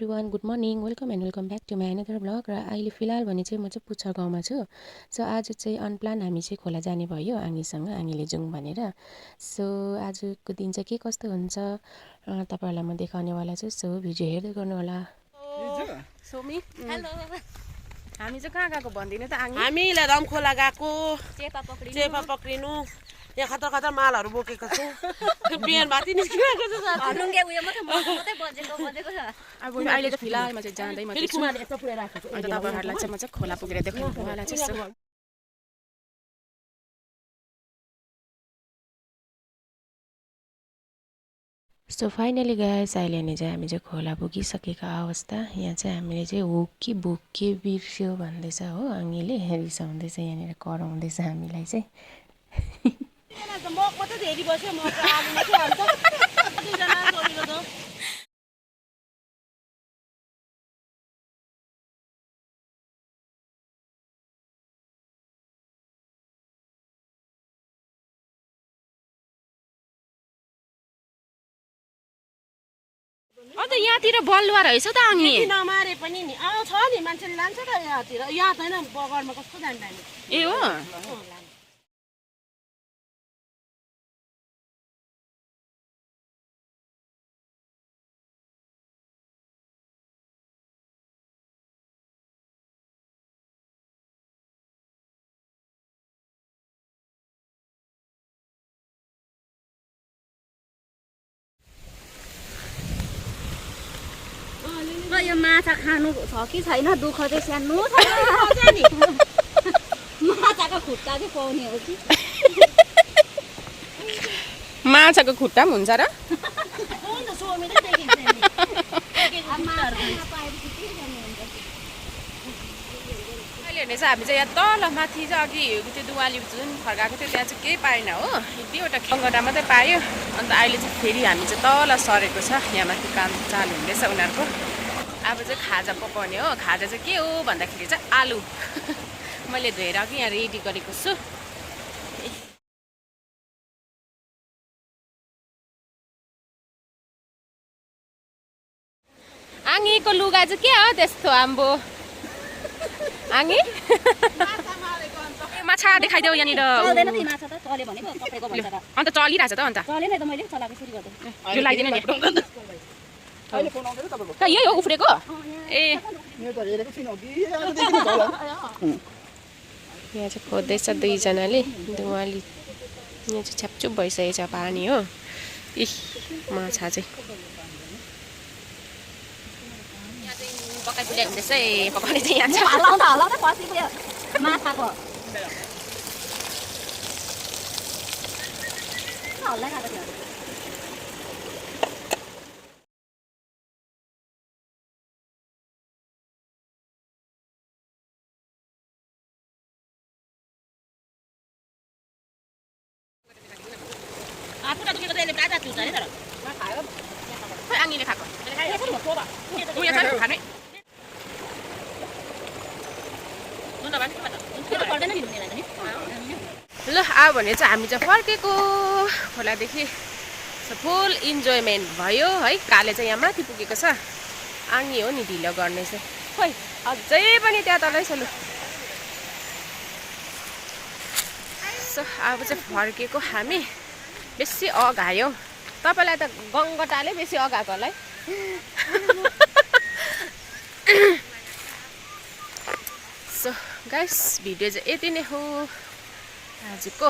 Everyone, good morning, welcome back to my another blog. र अहिले फिलहाल भने चाहिँ म चाहिँ पुच्छर गाउँमा छु। सो आज चाहिँ अनप्लान हामी चाहिँ खोला जाने भयो आङीसँग, आङीले जाउँ भनेर। सो आजको दिन चाहिँ के कस्तो हुन्छ तपाईँहरूलाई म देखाउनेवाला छु। सो भिडियो हेर्दै गर्नु होला। सोमी हेलो, हामी चाहिँ कहाँ गएको भन्दिनँ त आङी? हामी लदम खोला गएको चेपा पक्रिनु। यहाँ खतर मालहरू बोकेको छु। बिहान माथि निस्किरहेको छु अब अहिले त फिलहालमा चाहिँ जाँदै मात्रै छु। अन्त तपाईँहरूलाई चाहिँ म चाहिँ खोला पुगेर देखाउनुवाला छु। सो फाइनली गाइस अहिले नै चाहिँ हामी चाहिँ खोला पुगिसकेको अवस्था। यहाँ चाहिँ हामीले चाहिँ हो कि बोके बिर्स्यो भन्दैछ हो आङीले, रिसाउँदैछ, यहाँनिर कराउँदैछ हामीलाई चाहिँ। अन्त यहाँतिर बलुवा रहेछ त आङी। नमारे पनि नि छ नि, मान्छेले लान्छ त यहाँतिर। यहाँ छैन बगरमा, कस्तो दामी दामी। ए हो, यो माछा खानु छ कि छैन दुःख चाहिँ सानो छ। माछाको खुट्टा चाहिँ पाउने हो कि? माछाको खुट्टा पनि हुन्छ र? अहिले हेर्ने चाहिँ हामी चाहिँ यहाँ तल माथि चाहिँ अघि त्यो दुवाली जुन फर्काएको थियो त्यहाँ चाहिँ केही पाएन हो, यतिवटा खङ्गटा मात्रै पायो। अन्त अहिले चाहिँ फेरि हामी चाहिँ तल सरेको छ, यहाँ माथि काम चालु हुँदैछ उनीहरूको। अब चाहिँ खाजा पकाउने हो। खाजा चाहिँ के हो भन्दाखेरि चाहिँ आलु मैले धोएर अघि यहाँ रेडी गरेको छु। आङीको लुगा चाहिँ के हो त्यस्तो आम्बो? आङी माछा देखाइदेऊ यहाँनिर। अन्त चलिरहेछ त? अन्त यो लगाइदिनु नि, यही हो उफ्रेको। ए यहाँ चाहिँ खोज्दैछ दुईजनाले दुवाली। यहाँ चाहिँ छ्यापचुप भइसकेको छ पानी हो। इ माछा चाहिँ यहाँ चाहिँ पकाइपुऱ्याइ हुँदैछ। ए पकाउने चाहिँ यहाँ छ। माछाको खोइ आङीले खाएको उयो छ खाने। ल अब भने चाहिँ हामी चाहिँ फर्केको खोलादेखि। फुल इन्जोयमेन्ट भयो है। काले चाहिँ यहाँ माथि पुगेको छ, आङी हो नि ढिलो गर्ने चाहिँ। खोइ अझै पनि त्यहाँ तलै छ। लु सो अब चाहिँ फर्केको हामी। बेसी अघायो तपाईँलाई त गङ्गटाले बेसी अघाएको होला है। सो गाइस भिडियो चाहिँ यति नै हो आजको।